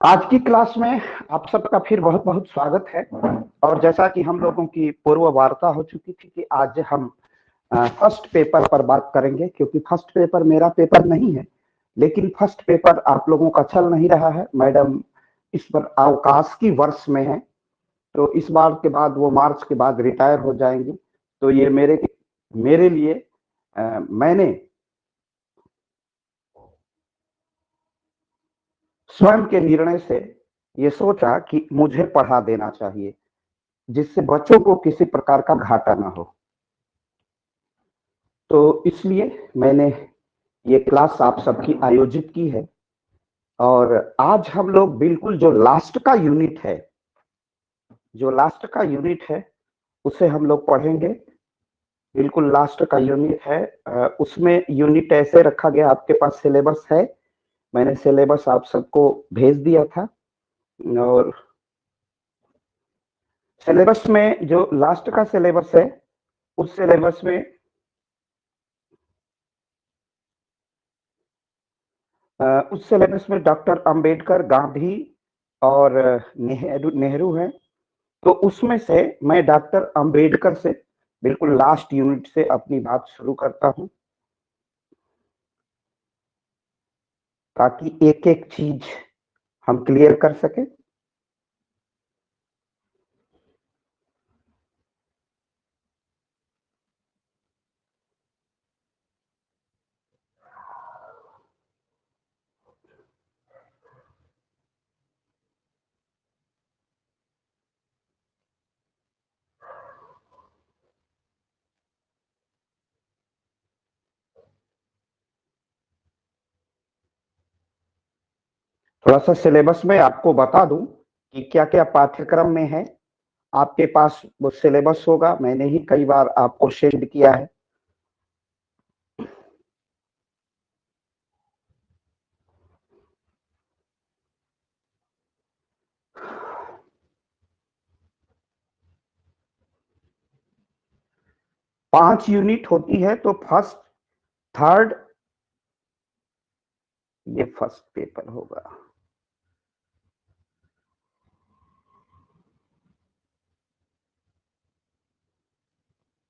आज की क्लास में आप सबका फिर बहुत बहुत स्वागत है। और जैसा कि हम लोगों की पूर्व वार्ता हो चुकी थी कि आज हम फर्स्ट पेपर पर बात करेंगे, क्योंकि फर्स्ट पेपर मेरा पेपर नहीं है, लेकिन फर्स्ट पेपर आप लोगों का चल नहीं रहा है। मैडम इस पर अवकाश की वर्ष में है, तो इस बार के बाद वो मार्च के बाद रिटायर हो जाएंगी। तो ये मेरे लिए मैंने स्वयं के निर्णय से ये सोचा कि मुझे पढ़ा देना चाहिए, जिससे बच्चों को किसी प्रकार का घाटा ना हो। तो इसलिए मैंने ये क्लास आप सबकी आयोजित की है। और आज हम लोग बिल्कुल जो लास्ट का यूनिट है उसे हम लोग पढ़ेंगे। बिल्कुल लास्ट का यूनिट है। उसमें यूनिट ऐसे रखा गया, आपके पास सिलेबस है, मैंने सिलेबस आप सबको भेज दिया था। और सिलेबस में जो लास्ट का सिलेबस है, उस सिलेबस में डॉक्टर अंबेडकर, गांधी और नेहरू नेहरू हैं। तो उसमें से मैं डॉक्टर अंबेडकर से बिल्कुल लास्ट यूनिट से अपनी बात शुरू करता हूं, ताकि एक एक चीज हम क्लियर कर सके। थोड़ा सा सिलेबस में आपको बता दूं कि क्या क्या पाठ्यक्रम में है। आपके पास वो सिलेबस होगा, मैंने ही कई बार आपको शेयर किया है। पांच यूनिट होती है, तो फर्स्ट, थर्ड, ये फर्स्ट पेपर होगा।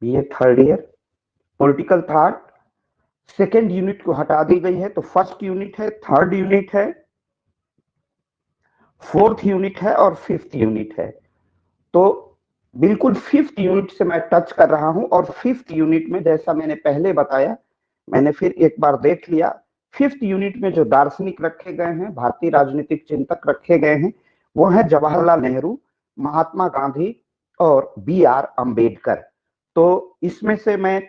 ये third year political thought. Second unit को हटा दी गई है, तो फर्स्ट यूनिट है, थर्ड यूनिट है, फोर्थ यूनिट है और फिफ्थ यूनिट है। तो बिल्कुल फिफ्थ यूनिट से मैं टच कर रहा हूं। और फिफ्थ यूनिट में, जैसा मैंने पहले बताया, मैंने फिर एक बार देख लिया, फिफ्थ यूनिट में जो दार्शनिक रखे गए हैं, भारतीय राजनीतिक चिंतक रखे गए हैं, वो है जवाहरलाल नेहरू, महात्मा गांधी और बी आर अम्बेडकर। तो इसमें से मैं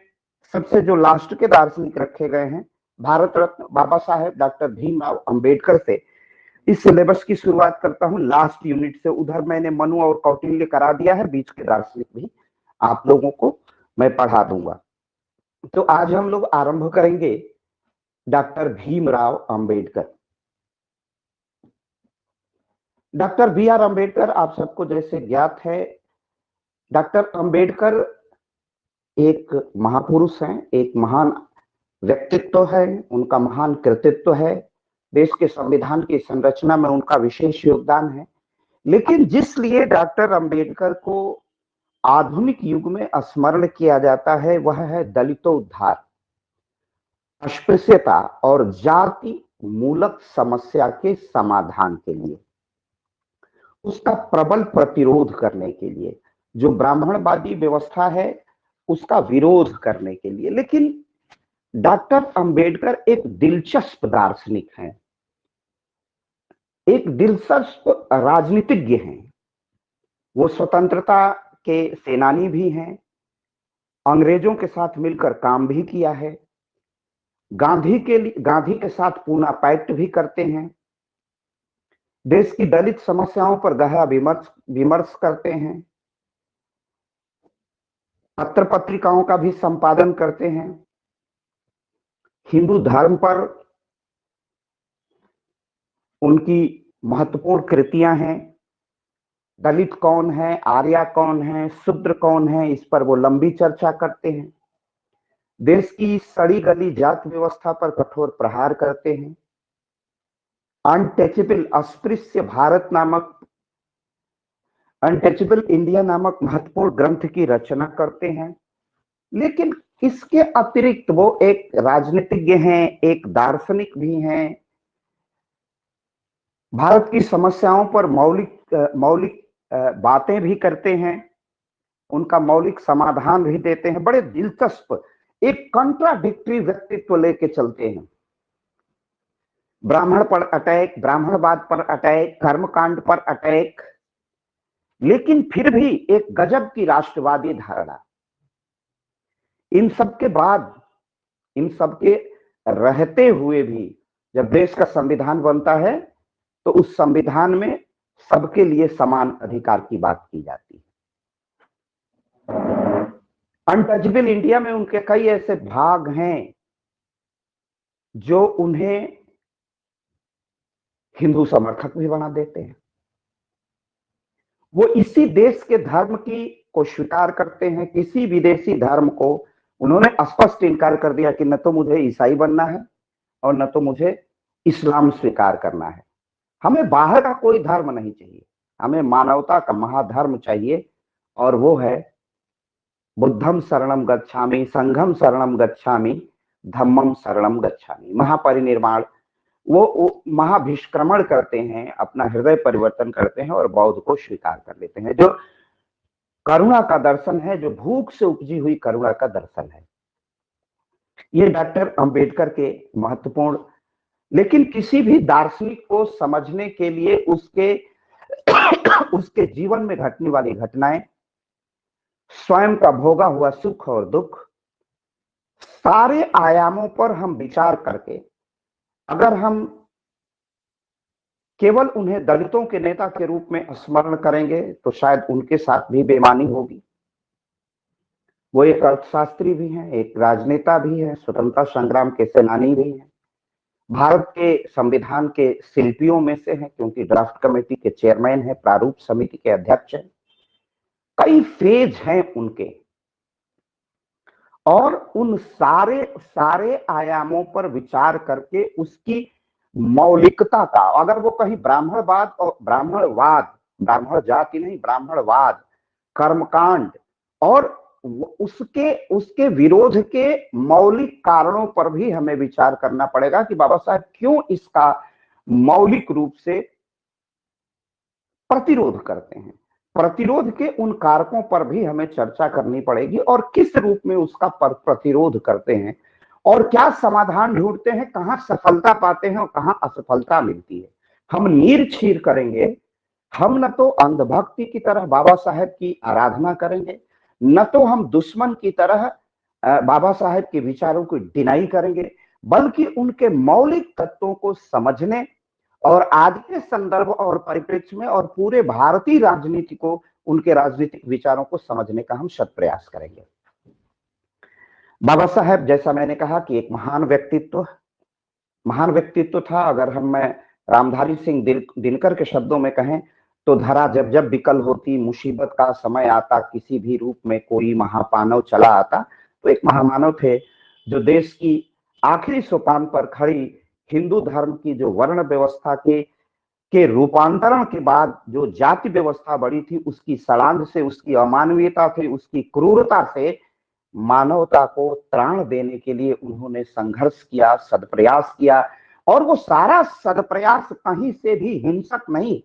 सबसे जो लास्ट के दार्शनिक रखे गए हैं, भारत रत्न बाबा साहेब डॉक्टर भीमराव अंबेडकर से इस सिलेबस की शुरुआत करता हूं, लास्ट यूनिट से। उधर मैंने मनु और कौटिल्य करा दिया है, बीच के दार्शनिक भी आप लोगों को मैं पढ़ा दूंगा। तो आज हम लोग आरंभ करेंगे doctor Bhimrao Ambedkar. Doctor B R Ambedkar आप सबको जैसे ज्ञात है, डॉक्टर अंबेडकर एक महापुरुष हैं, एक महान व्यक्तित्व है, उनका महान कृतित्व है, देश के संविधान की संरचना में उनका विशेष योगदान है। लेकिन जिस लिए डॉक्टर अंबेडकर को आधुनिक युग में स्मरण किया जाता है, वह है दलितोद्धार, अस्पृश्यता और जाति मूलक समस्या के समाधान के लिए, उसका प्रबल प्रतिरोध करने के लिए, जो ब्राह्मणवादी व्यवस्था है उसका विरोध करने के लिए। लेकिन डॉक्टर अंबेडकर एक दिलचस्प दार्शनिक हैं, एक दिलचस्प राजनीतिज्ञ हैं। वो स्वतंत्रता के सेनानी भी हैं, अंग्रेजों के साथ मिलकर काम भी किया है, गांधी के साथ पूना पैक्ट भी करते हैं, देश की दलित समस्याओं पर गहरा विमर्श विमर्श करते हैं, पत्र पत्रिकाओं का भी संपादन करते हैं, हिंदू धर्म पर उनकी महत्वपूर्ण कृतियां हैं। दलित कौन है, आर्या कौन है, शूद्र कौन है, इस पर वो लंबी चर्चा करते हैं। देश की सड़ी गली जात व्यवस्था पर कठोर प्रहार करते हैं। अनटचेबल अस्पृश्य भारत नामक अनटचेबल इंडिया नामक महत्वपूर्ण ग्रंथ की रचना करते हैं। लेकिन इसके अतिरिक्त वो एक राजनीतिज्ञ हैं, एक दार्शनिक भी हैं, भारत की समस्याओं पर मौलिक बातें भी करते हैं, उनका मौलिक समाधान भी देते हैं। बड़े दिलचस्प एक कंट्राडिक्टरी व्यक्तित्व लेके चलते हैं। ब्राह्मण पर अटैक, ब्राह्मणवाद पर अटैक, कर्मकांड पर अटैक, लेकिन फिर भी एक गजब की राष्ट्रवादी धारणा। इन सब के बाद, इन सब के रहते हुए भी जब देश का संविधान बनता है तो उस संविधान में सबके लिए समान अधिकार की बात की जाती है। अनटचेबल इंडिया में उनके कई ऐसे भाग हैं जो उन्हें हिंदू समर्थक भी बना देते हैं। वो इसी देश के धर्म की को स्वीकार करते हैं, किसी विदेशी धर्म को उन्होंने स्पष्ट इनकार कर दिया कि न तो मुझे ईसाई बनना है और न तो मुझे इस्लाम स्वीकार करना है। हमें बाहर का कोई धर्म नहीं चाहिए, हमें मानवता का महाधर्म चाहिए, और वो है बुद्धम शरणम गच्छामि, संघम शरणम गच्छामि, धम्मम शरणम गच्छामि। महापरिनिर्वाण, वो महाभिष्क्रमण करते हैं, अपना हृदय परिवर्तन करते हैं और बौद्ध को स्वीकार कर लेते हैं, जो करुणा का दर्शन है, जो भूख से उपजी हुई करुणा का दर्शन है। ये डॉक्टर अंबेडकर के महत्वपूर्ण, लेकिन किसी भी दार्शनिक को समझने के लिए उसके जीवन में घटने वाली घटनाएं, स्वयं का भोगा हुआ सुख और दुख, सारे आयामों पर हम विचार करके अगर हम केवल उन्हें दलितों के नेता के रूप में स्मरण करेंगे तो शायद उनके साथ भी बेईमानी होगी। वो एक अर्थशास्त्री भी हैं, एक राजनेता भी है, स्वतंत्रता संग्राम के सेनानी भी हैं, भारत के संविधान के शिल्पियों में से हैं, क्योंकि ड्राफ्ट कमेटी के चेयरमैन है, प्रारूप समिति के अध्यक्ष हैं। कई फेज हैं उनके, और उन सारे आयामों पर विचार करके उसकी मौलिकता का, अगर वो कहीं ब्राह्मणवाद और ब्राह्मण जाति नहीं, ब्राह्मणवाद, कर्मकांड और उसके विरोध के मौलिक कारणों पर भी हमें विचार करना पड़ेगा कि बाबा साहब क्यों इसका मौलिक रूप से प्रतिरोध करते हैं। प्रतिरोध के उन कारकों पर भी हमें चर्चा करनी पड़ेगी, और किस रूप में उसका प्रतिरोध करते हैं और क्या समाधान ढूंढते हैं, कहां सफलता पाते हैं और कहां असफलता मिलती है। हम नीर छीर करेंगे, हम न तो अंधभक्ति की तरह बाबा साहेब की आराधना करेंगे, न तो हम दुश्मन की तरह बाबा साहेब के विचारों को डिनाई करेंगे, बल्कि उनके मौलिक तत्वों को समझने और आज के संदर्भ और परिप्रेक्ष्य में और पूरे भारतीय राजनीति को, उनके राजनीतिक विचारों को समझने का हम शत प्रयास करेंगे। बाबा साहेब, जैसा मैंने कहा कि एक महान व्यक्तित्व था। अगर मैं रामधारी सिंह दिनकर के शब्दों में कहें तो धरा जब जब विकल होती, मुसीबत का समय आता, किसी भी रूप में कोई महामानव चला आता, तो एक महामानव थे जो देश की आखिरी सोपान पर खड़ी हिंदू धर्म की जो वर्ण व्यवस्था के रूपांतरण के बाद जो जाति व्यवस्था बड़ी थी, उसकी सड़ांध से, उसकी अमानवीयता से, उसकी क्रूरता से मानवता को त्राण देने के लिए उन्होंने संघर्ष किया, सदप्रयास किया, और वो सारा सदप्रयास कहीं से भी हिंसक नहीं,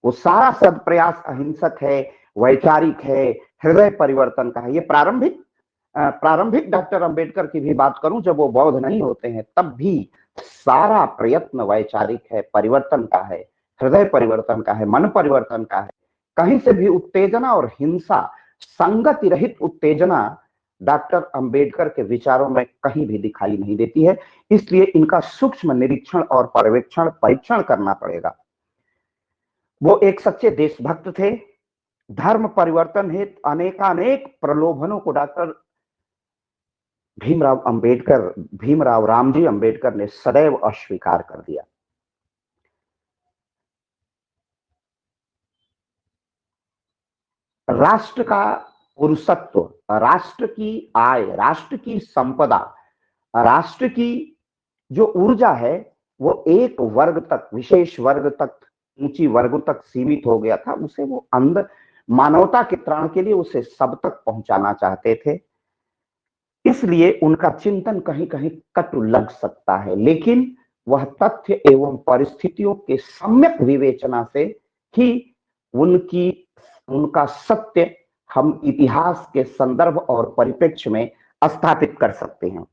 वो सारा सदप्रयास अहिंसक है, वैचारिक है, हृदय परिवर्तन का है। ये प्रारंभिक डॉक्टर अंबेडकर की भी बात करूं, जब वो बौद्ध नहीं होते हैं, तब भी सारा प्रयत्न वैचारिक है, परिवर्तन का है, हृदय परिवर्तन का है, मन परिवर्तन का है। कहीं से भी उत्तेजना और हिंसा, संगति रहित उत्तेजना डॉक्टर अंबेडकर के विचारों में कहीं भी दिखाई नहीं देती है। इसलिए इनका सूक्ष्म निरीक्षण और परीक्षण करना पड़ेगा। वो एक सच्चे देशभक्त थे। धर्म परिवर्तन हेतु अनेकानेक प्रलोभनों को डॉक्टर भीमराव रामजी अंबेडकर ने सदैव अस्वीकार कर दिया। राष्ट्र का पुरुषत्व, राष्ट्र की आय, राष्ट्र की संपदा, राष्ट्र की जो ऊर्जा है, वो एक वर्ग तक, विशेष वर्ग तक, ऊंची वर्ग तक सीमित हो गया था। उसे वो अंदर मानवता के त्राण के लिए उसे सब तक पहुंचाना चाहते थे। इसलिए उनका चिंतन कहीं कहीं कटु लग सकता है, लेकिन वह तथ्य एवं परिस्थितियों के सम्यक विवेचना से ही उनकी उनका सत्य हम इतिहास के संदर्भ और परिप्रेक्ष्य में स्थापित कर सकते हैं।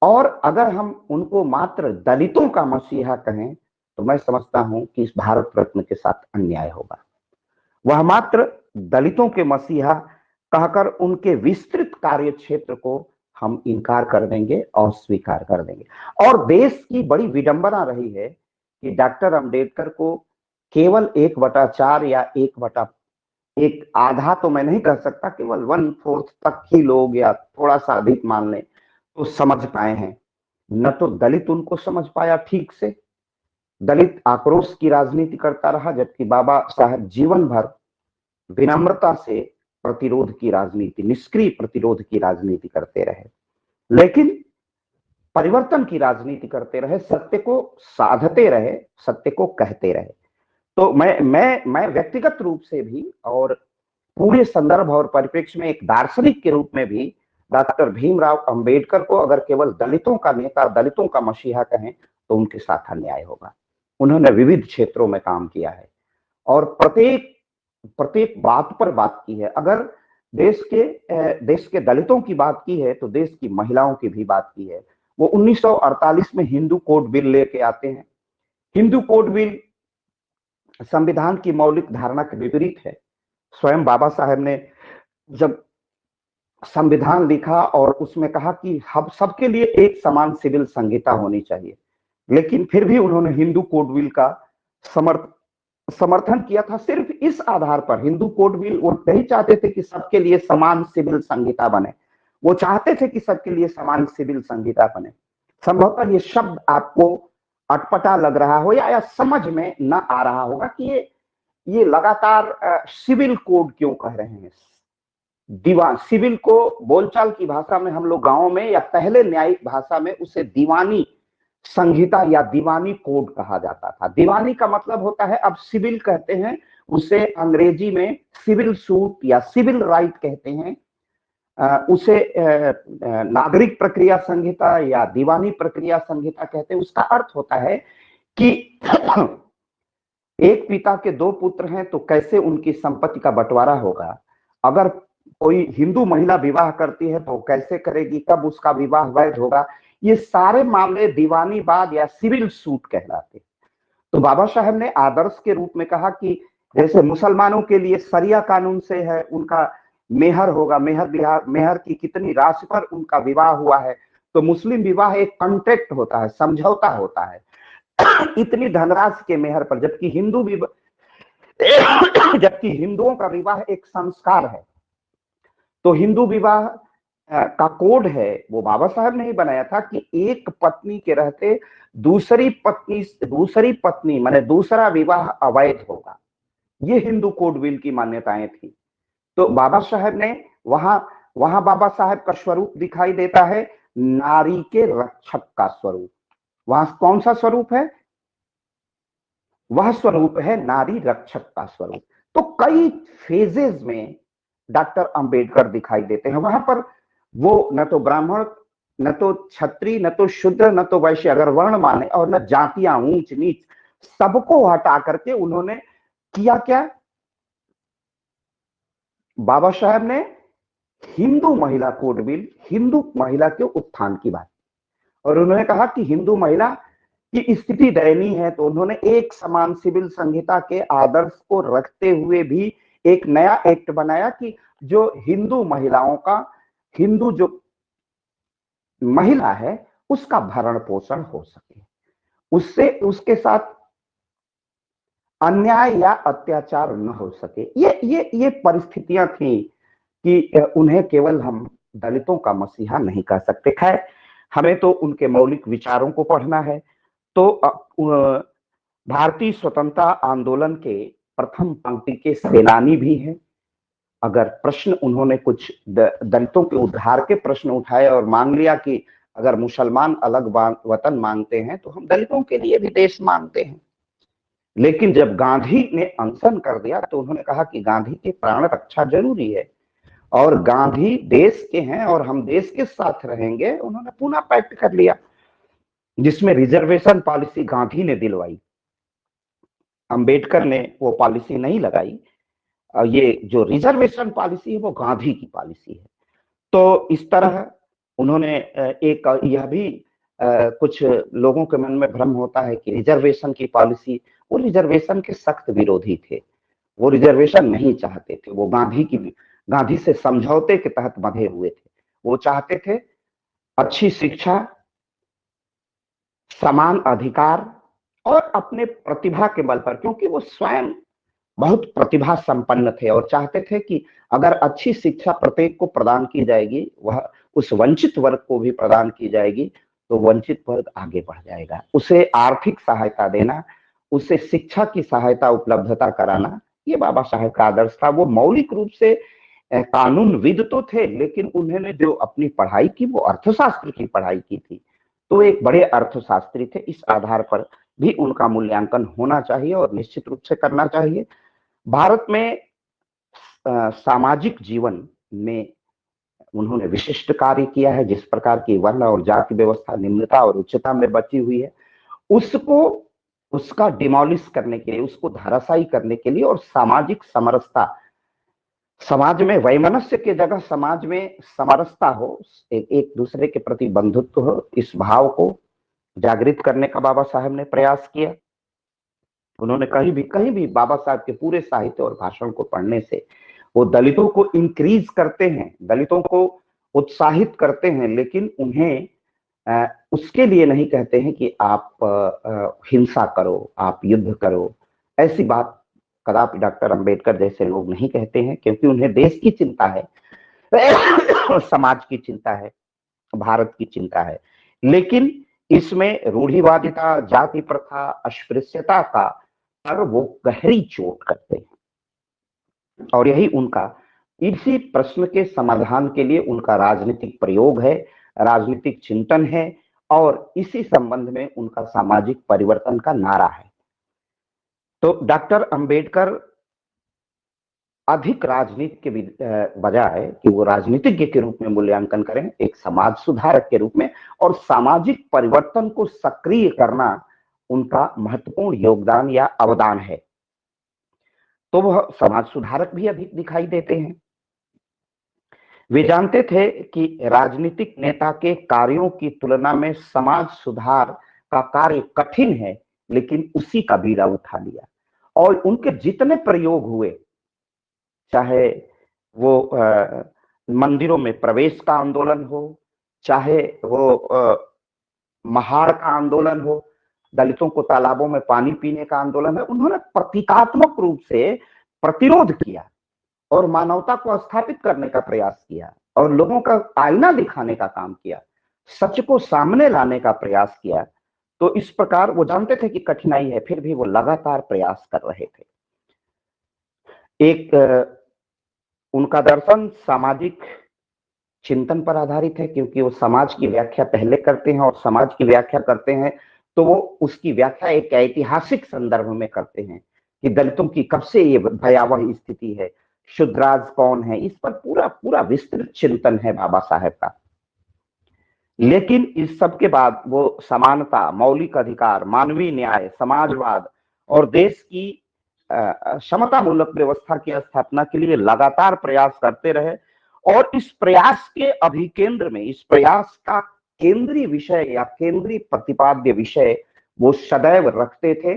और अगर हम उनको मात्र दलितों का मसीहा कहें तो मैं समझता हूं कि इस भारत रत्न के साथ अन्याय होगा। वह मात्र दलितों के मसीहा कहकर उनके विस्तृत कार्य क्षेत्र को हम इनकार कर देंगे और स्वीकार कर देंगे। और देश की बड़ी विडंबना रही है कि डॉक्टर अंबेडकर को केवल 1/4 या 1 आधा तो मैं नहीं कह सकता, केवल 1/4 तक ही लोग या थोड़ा सा अधिक मान लें तो समझ पाए हैं। न तो दलित उनको समझ पाया ठीक से, दलित आक्रोश की राजनीति करता रहा, जबकि बाबा साहब जीवन भर विनम्रता से प्रतिरोध की राजनीति, निष्क्रिय प्रतिरोध की राजनीति करते रहे, लेकिन परिवर्तन की राजनीति करते रहे, सत्य को साधते रहे, सत्य को कहते रहे। तो मैं व्यक्तिगत रूप से भी और पूरे संदर्भ और परिप्रेक्ष्य में एक दार्शनिक के रूप में भी डॉक्टर भीमराव अंबेडकर को अगर केवल दलितों का नेता, दलितों का मसीहा कहें तो उनके साथ अन्याय होगा। उन्होंने विविध क्षेत्रों में काम किया है और प्रत्येक प्रत्येक बात पर बात की है। अगर देश के दलितों की बात की है तो देश की महिलाओं की भी बात की है। वो 1948 में हिंदू कोड बिल लेके आते हैं। हिंदू कोड बिल संविधान की मौलिक धारणा के विपरीत है। स्वयं बाबा साहेब ने जब संविधान लिखा और उसमें कहा कि हम सबके लिए एक समान सिविल संहिता होनी चाहिए, लेकिन फिर भी उन्होंने हिंदू कोड बिल का समर्थन किया था सिर्फ इस आधार पर। हिंदू कोड बिल वो नहीं चाहते थे कि सबके लिए समान सिविल संहिता बने, वो चाहते थे कि सबके लिए समान सिविल संहिता बने। संभवतः ये शब्द आपको अटपटा लग रहा हो या समझ में न आ रहा होगा कि ये लगातार सिविल कोड क्यों कह रहे हैं। दीवान सिविल को बोलचाल की भाषा में हम लोग गांवों में या पहले न्यायिक भाषा में उसे दीवानी संहिता या दीवानी कोड कहा जाता था। दीवानी का मतलब होता है, अब सिविल कहते हैं उसे अंग्रेजी में सिविल सूट या सिविल राइट कहते हैं, उसे नागरिक प्रक्रिया संहिता या दीवानी प्रक्रिया संहिता कहते हैं। उसका अर्थ होता है कि एक पिता के 2 पुत्र हैं तो कैसे उनकी संपत्ति का बंटवारा होगा, अगर कोई हिंदू महिला विवाह करती है तो कैसे करेगी, कब उसका विवाह वैध होगा, ये सारे मामले दीवानीवाद या सिविल सूट कहलाते। तो बाबा साहब ने आदर्श के रूप में कहा कि जैसे मुसलमानों के लिए शरिया कानून से है, उनका मेहर होगा, मेहर की कितनी राशि पर उनका विवाह हुआ है, तो मुस्लिम विवाह एक कॉन्ट्रैक्ट होता है, समझौता होता है इतनी धनराशि के मेहर पर, जबकि हिंदुओं का विवाह एक संस्कार है। तो हिंदू विवाह का कोड है वो बाबा साहब ने ही बनाया था कि एक पत्नी के रहते दूसरी पत्नी माने दूसरा विवाह अवैध होगा। ये हिंदू कोड बिल की मान्यताएं थी। तो बाबा साहब ने वहां बाबा साहब का स्वरूप दिखाई देता है, नारी के रक्षक का स्वरूप। वहां कौन सा स्वरूप है? वह स्वरूप है नारी रक्षक का स्वरूप। तो कई फेजेस में डॉक्टर अंबेडकर दिखाई देते हैं। वहां पर वो न तो ब्राह्मण, न तो क्षत्रिय, न तो शूद्र, न तो वैश्य अगर वर्ण माने, और न जातियां ऊंच नीच, सबको हटा करके उन्होंने किया क्या? बाबा साहब ने हिंदू महिला कोड बिल, हिंदू महिला के उत्थान की बात, और उन्होंने कहा कि हिंदू महिला की स्थिति दयनीय है, तो उन्होंने एक समान सिविल संहिता के आदर्श को रखते हुए भी एक नया एक्ट बनाया कि जो हिंदू महिलाओं का, हिंदू जो महिला है उसका भरण पोषण हो सके, उससे उसके साथ अन्याय या अत्याचार न हो सके। ये परिस्थितियां थी कि उन्हें केवल हम दलितों का मसीहा नहीं कह सकते। खैर, हमें तो उनके मौलिक विचारों को पढ़ना है। तो भारतीय स्वतंत्रता आंदोलन के प्रथम पंक्ति के सेनानी भी हैं। अगर प्रश्न उन्होंने कुछ दलितों के उद्धार के प्रश्न उठाए और मान लिया कि अगर मुसलमान अलग वतन मांगते हैं तो हम दलितों के लिए भी देश मांगते हैं। लेकिन जब गांधी ने अनशन कर दिया तो उन्होंने कहा कि गांधी की प्राण रक्षा जरूरी है और गांधी देश के हैं और हम देश के साथ रहेंगे। उन्होंने पुनः पैक्ट कर लिया जिसमें रिजर्वेशन पॉलिसी गांधी ने दिलवाई, अंबेडकर ने वो पॉलिसी नहीं लगाई। ये जो रिजर्वेशन पॉलिसी है वो गांधी की पॉलिसी है। तो इस तरह उन्होंने एक यह भी कुछ लोगों के मन में भ्रम होता है कि रिजर्वेशन की पॉलिसी, वो रिजर्वेशन के सख्त विरोधी थे, वो रिजर्वेशन नहीं चाहते थे, वो गांधी से समझौते के तहत बंधे हुए थे। वो चाहते थे अच्छी शिक्षा, समान अधिकार और अपने प्रतिभा के बल पर, क्योंकि वो स्वयं बहुत प्रतिभा संपन्न थे और चाहते थे कि अगर अच्छी शिक्षा प्रत्येक को प्रदान की जाएगी, वह उस वंचित वर्ग को भी प्रदान की जाएगी तो वंचित वर्ग आगे बढ़ जाएगा। उसे आर्थिक सहायता देना, उसे शिक्षा की सहायता उपलब्धता कराना, ये बाबा साहेब का आदर्श था। वो मौलिक रूप से कानूनविद तो थे, लेकिन उन्होंने जो अपनी पढ़ाई की वो अर्थशास्त्र की पढ़ाई की थी, तो एक बड़े अर्थशास्त्री थे। इस आधार पर भी उनका मूल्यांकन होना चाहिए और निश्चित रूप से करना चाहिए। भारत में सामाजिक जीवन में उन्होंने विशिष्ट कार्य किया है। जिस प्रकार की वर्ण और जाति व्यवस्था निम्नता और उच्चता में बची हुई है, उसको उसका डिमोलिश करने के लिए, उसको धराशायी करने के लिए और सामाजिक समरसता, समाज में वैमनस्य की जगह समाज में समरसता हो, एक दूसरे के प्रति बंधुत्व हो, इस भाव को जागृत करने का बाबा साहब ने प्रयास किया। उन्होंने कहीं भी बाबा साहब के पूरे साहित्य और भाषण को पढ़ने से वो दलितों को इंक्रीज करते हैं, दलितों को उत्साहित करते हैं, लेकिन उन्हें उसके लिए नहीं कहते हैं कि आप हिंसा करो, आप युद्ध करो। ऐसी बात कदापि डॉक्टर अंबेडकर जैसे लोग नहीं कहते हैं, क्योंकि उन्हें देश की चिंता है, समाज की चिंता है, भारत की चिंता है। लेकिन इसमें रूढ़िवादिता, जाति प्रथा, अस्पृश्यता का पर वो गहरी चोट करते हैं और यही उनका, इसी प्रश्न के समाधान के लिए उनका राजनीतिक प्रयोग है, राजनीतिक चिंतन है और इसी संबंध में उनका सामाजिक परिवर्तन का नारा है। तो डॉक्टर अंबेडकर अधिक राजनीति के बजाय कि वो राजनीतिज्ञ के रूप में मूल्यांकन करें, एक समाज सुधारक के रूप में, और सामाजिक परिवर्तन को सक्रिय करना उनका महत्वपूर्ण योगदान या अवदान है। तो वह समाज सुधारक भी अधिक दिखाई देते हैं। वे जानते थे कि राजनीतिक नेता के कार्यों की तुलना में समाज सुधार का कार्य कठिन है, लेकिन उसी का बीड़ा उठा लिया और उनके जितने प्रयोग हुए, चाहे वो मंदिरों में प्रवेश का आंदोलन हो, चाहे वो महाड़ का आंदोलन हो, दलितों को तालाबों में पानी पीने का आंदोलन है, उन्होंने प्रतीकात्मक रूप से प्रतिरोध किया और मानवता को स्थापित करने का प्रयास किया और लोगों का आईना दिखाने का काम किया, सच को सामने लाने का प्रयास किया। तो इस प्रकार वो जानते थे कि कठिनाई है, फिर भी वो लगातार प्रयास कर रहे थे। एक उनका दर्शन सामाजिक चिंतन पर आधारित है, क्योंकि वो समाज की व्याख्या पहले करते हैं और समाज की व्याख्या करते हैं तो वो उसकी व्याख्या एक ऐतिहासिक संदर्भ में करते हैं कि दलितों की कब से ये भयावह स्थिति है, शुद्राज कौन है, इस पर पूरा पूरा विस्तृत चिंतन है बाबा साहेब का। लेकिन इस सब के बाद वो समानता, मौलिक अधिकार, मानवीय न्याय, समाजवाद और देश की समतामूलक व्यवस्था की स्थापना के लिए लगातार प्रयास करते रहे और इस प्रयास के अभिकेंद्र में, इस प्रयास का केंद्रीय विषय या केंद्रीय प्रतिपाद्य विषय वो सदैव रखते थे,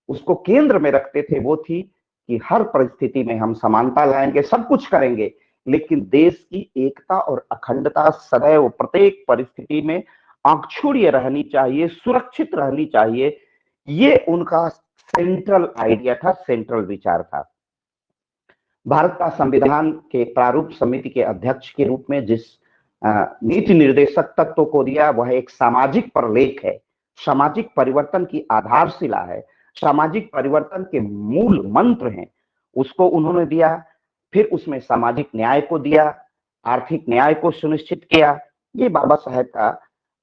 उसको केंद्र में रखते थे, वो थी कि हर परिस्थिति में हम समानता लाएंगे, सब कुछ करेंगे, लेकिन देश की एकता और अखंडता सदैव प्रत्येक परिस्थिति में अक्षुण्य रहनी चाहिए, सुरक्षित रहनी चाहिए। ये उनका सेंट्रल आइडिया था, सेंट्रल विचार था। भारत का संविधान के प्रारूप समिति के अध्यक्ष के रूप में जिस नीति निर्देशक तत्व को दिया, वह एक सामाजिक प्रलेख है, सामाजिक परिवर्तन की आधारशिला है, सामाजिक परिवर्तन के मूल मंत्र हैं, उसको उन्होंने दिया। फिर उसमें सामाजिक न्याय को दिया, आर्थिक न्याय को सुनिश्चित किया। ये बाबा साहेब का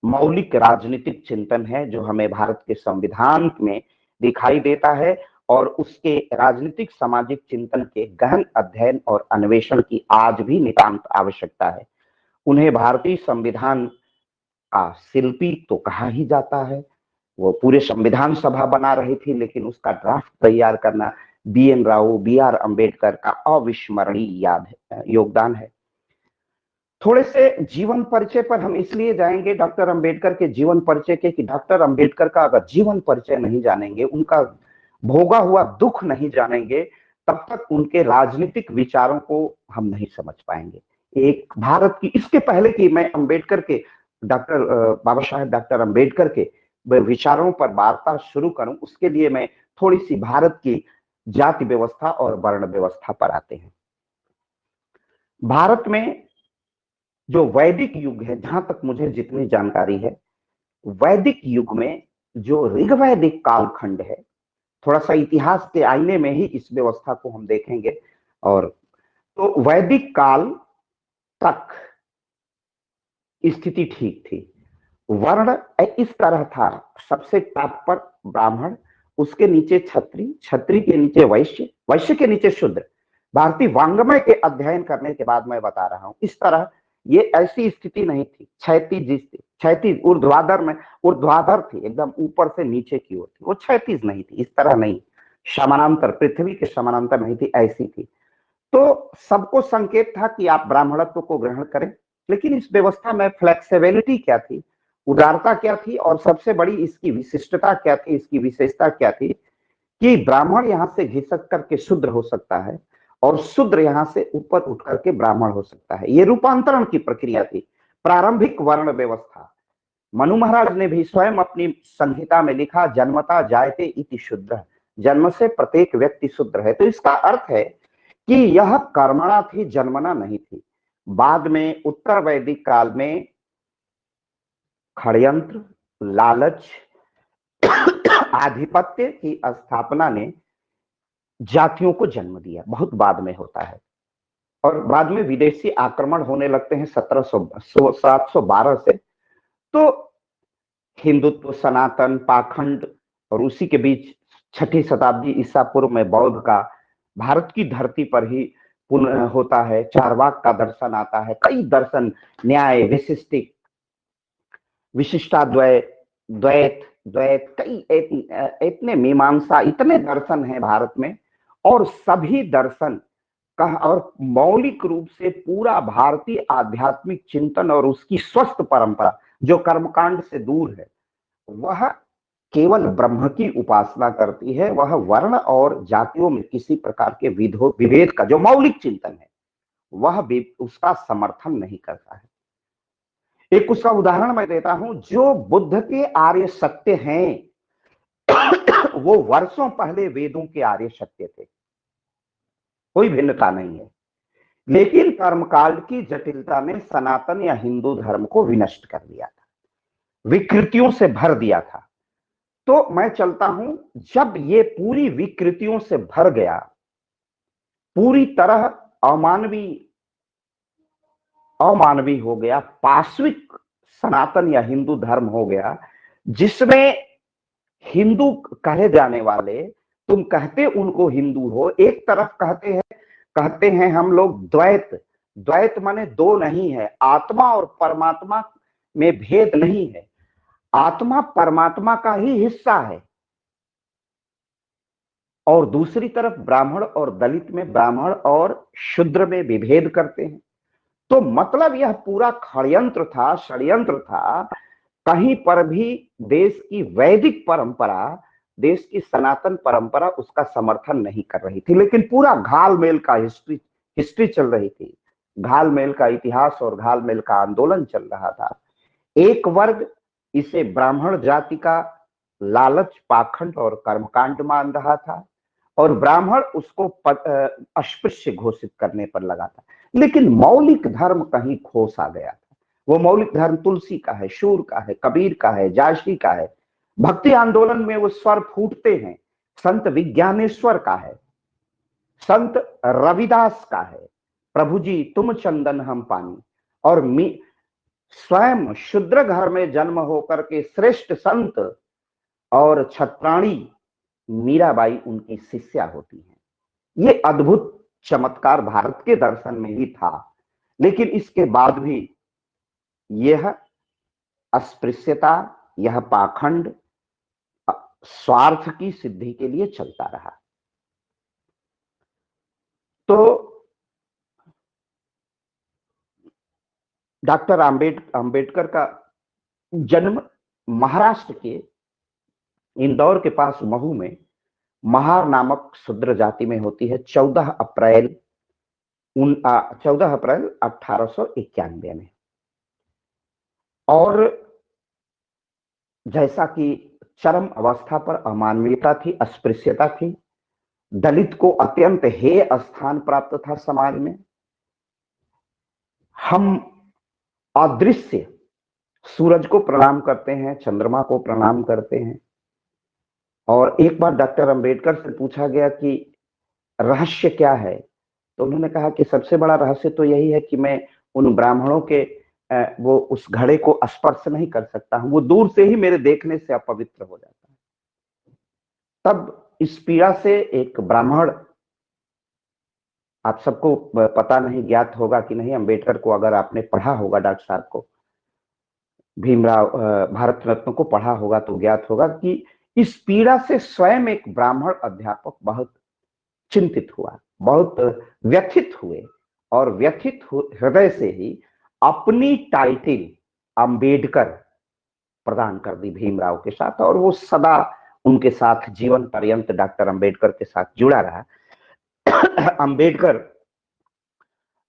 मौलिक राजनीतिक चिंतन है जो हमें भारत के संविधान में दिखाई देता है, और उसके राजनीतिक सामाजिक चिंतन के गहन अध्ययन और अन्वेषण की आज भी नितांत आवश्यकता है। उन्हें भारतीय संविधान का शिल्पी तो कहा ही जाता है। वो पूरे संविधान सभा बना रही थी, लेकिन उसका ड्राफ्ट तैयार करना BN राव, BR अम्बेडकर का अविस्मरणीय योगदान है। थोड़े से जीवन परिचय पर हम इसलिए जाएंगे, डॉक्टर अंबेडकर के जीवन परिचय के, कि डॉक्टर अंबेडकर का अगर जीवन परिचय नहीं जानेंगे, उनका भोगा हुआ दुख नहीं जानेंगे, तब तक उनके राजनीतिक विचारों को हम नहीं समझ पाएंगे। एक भारत की, इसके पहले कि मैं अंबेडकर के, डॉक्टर बाबा साहेब डॉक्टर अंबेडकर के विचारों पर वार्ता शुरू करूं, उसके लिए मैं थोड़ी सी भारत की जाति व्यवस्था और वर्ण व्यवस्था पर आते हैं। भारत में जो वैदिक युग है, जहां तक मुझे जितनी जानकारी है, वैदिक युग में जो ऋग्वैदिक कालखंड है, थोड़ा सा इतिहास के आईने में ही इस व्यवस्था को हम देखेंगे। और तो वैदिक काल तक स्थिति ठीक थी। वर्ण इस तरह था, सबसे टॉप पर ब्राह्मण, उसके नीचे क्षत्रिय, क्षत्रिय के नीचे वैश्य, वैश्य के नीचे शूद्र। भारतीय वांग्मय के अध्ययन करने के बाद मैं बता रहा हूं, इस तरह ये ऐसी स्थिति नहीं थी। क्षैतिज थी, क्षैतिज ऊर्ध्वाधर में, ऊर्ध्वाधर थी, एकदम ऊपर से नीचे की ओर थी, वो क्षैतिज नहीं थी, इस तरह नहीं, समानांतर, पृथ्वी के समानांतर नहीं थी, ऐसी थी। तो सबको संकेत था कि आप ब्राह्मणत्व को ग्रहण करें, लेकिन इस व्यवस्था में फ्लेक्सिबिलिटी क्या थी, उदारता क्या थी, और सबसे बड़ी इसकी विशिष्टता क्या थी, इसकी विशेषता क्या थी, कि ब्राह्मण यहां से घिसक करके शूद्र हो सकता है, और शूद्र यहां से ऊपर उठ करके ब्राह्मण हो सकता है। ये रूपांतरण की प्रक्रिया थी। प्रारंभिक वर्ण व्यवस्था, मनु महाराज ने भी स्वयं अपनी संहिता में लिखा, जन्मता जायते इति शूद्र, जन्म से प्रत्येक व्यक्ति शूद्र है। तो इसका अर्थ है कि यह कर्मणा थी, जन्मना नहीं थी। बाद में उत्तर वैदिक काल में षड्यंत्र, लालच, आधिपत्य की स्थापना ने जातियों को जन्म दिया, बहुत बाद में होता है। और बाद में विदेशी आक्रमण होने लगते हैं 712 से। तो हिंदुत्व, सनातन, पाखंड, और उसी के बीच 6ठी शताब्दी ईसा पूर्व में बौद्ध का भारत की धरती पर ही पुनः होता है। चारवाक का दर्शन आता है, कई दर्शन, न्याय, विशिष्टिक, विशिष्टाद्वय, द्वैत, द्वैत, कई इतने मीमांसा, इतने दर्शन हैं भारत में। और सभी दर्शन का और मौलिक रूप से पूरा भारतीय आध्यात्मिक चिंतन और उसकी स्वस्थ परंपरा जो कर्मकांड से दूर है, वह केवल ब्रह्म की उपासना करती है। वह वर्ण और जातियों में किसी प्रकार के विभेद का जो मौलिक चिंतन है, वह उसका समर्थन नहीं करता है। एक उसका उदाहरण मैं देता हूं, जो बुद्ध के आर्य सत्य हैं वो वर्षों पहले वेदों के आर्य सत्य थे, कोई भिन्नता नहीं है। लेकिन कर्मकांड की जटिलता ने सनातन या हिंदू धर्म को विनष्ट कर दिया था, विकृतियों से भर दिया था। तो मैं चलता हूं, जब ये पूरी विकृतियों से भर गया, पूरी तरह अमानवीय हो गया, पाश्विक सनातन या हिंदू धर्म हो गया, जिसमें हिंदू कहे जाने वाले, तुम कहते उनको हिंदू हो, एक तरफ कहते हैं हम लोग द्वैत, द्वैत माने दो नहीं है, आत्मा और परमात्मा में भेद नहीं है, आत्मा परमात्मा का ही हिस्सा है। और दूसरी तरफ ब्राह्मण और दलित में, ब्राह्मण और शूद्र में विभेद करते हैं। तो मतलब यह पूरा षड्यंत्र था। कहीं पर भी देश की वैदिक परंपरा, देश की सनातन परंपरा उसका समर्थन नहीं कर रही थी, लेकिन पूरा घालमेल का हिस्ट्री चल रही थी, घालमेल का इतिहास और घालमेल का आंदोलन चल रहा था। एक वर्ग इसे ब्राह्मण जाति का लालच, पाखंड और कर्मकांड मान रहा था, और ब्राह्मण उसको अस्पृश्य घोषित करने पर लगा था। लेकिन मौलिक धर्म कहीं खो सा गया था। वो मौलिक धर्म तुलसी का है, शूर का है, कबीर का है, जायसी का है। भक्ति आंदोलन में वो स्वर फूटते हैं, संत विज्ञानेश्वर का है, संत रविदास का है, प्रभु जी तुम चंदन हम पानी, और स्वयं शूद्र घर में जन्म होकर के श्रेष्ठ संत और छत्राणी मीराबाई उनकी शिष्या होती हैं। ये अद्भुत चमत्कार भारत के दर्शन में ही था, लेकिन इसके बाद भी यह अस्पृश्यता, यह पाखंड स्वार्थ की सिद्धि के लिए चलता रहा। तो डॉक्टर अंबेडकर का जन्म महाराष्ट्र के इंदौर के पास महू में महार नामक शूद्र जाति में होती है 14 अप्रैल 1891 में। और जैसा कि चरम अवस्था पर अमानवीयता थी, अस्पृश्यता थी, दलित को अत्यंत हेय स्थान प्राप्त था समाज में। हम अदृश्य सूरज को प्रणाम करते हैं, चंद्रमा को प्रणाम करते हैं। और एक बार डॉक्टर अंबेडकर से पूछा गया कि रहस्य क्या है, तो उन्होंने कहा कि सबसे बड़ा रहस्य तो यही है कि मैं उन ब्राह्मणों के वो उस घड़े को स्पर्श नहीं कर सकता हूं, वो दूर से ही मेरे देखने से अपवित्र हो जाता है। तब इस पीड़ा से एक ब्राह्मण, आप सबको पता नहीं, ज्ञात होगा कि नहीं, अंबेडकर को अगर आपने पढ़ा होगा, डॉक्टर साहब को, भीमराव भारत रत्न को पढ़ा होगा तो ज्ञात होगा कि इस पीड़ा से स्वयं एक ब्राह्मण अध्यापक बहुत चिंतित हुआ, बहुत व्यथित हुए, और व्यथित हृदय से ही अपनी टाइटिल अंबेडकर प्रदान कर दी भीमराव के साथ, और वो सदा उनके साथ जीवन पर्यंत डॉक्टर अंबेडकर के साथ जुड़ा रहा। अंबेडकर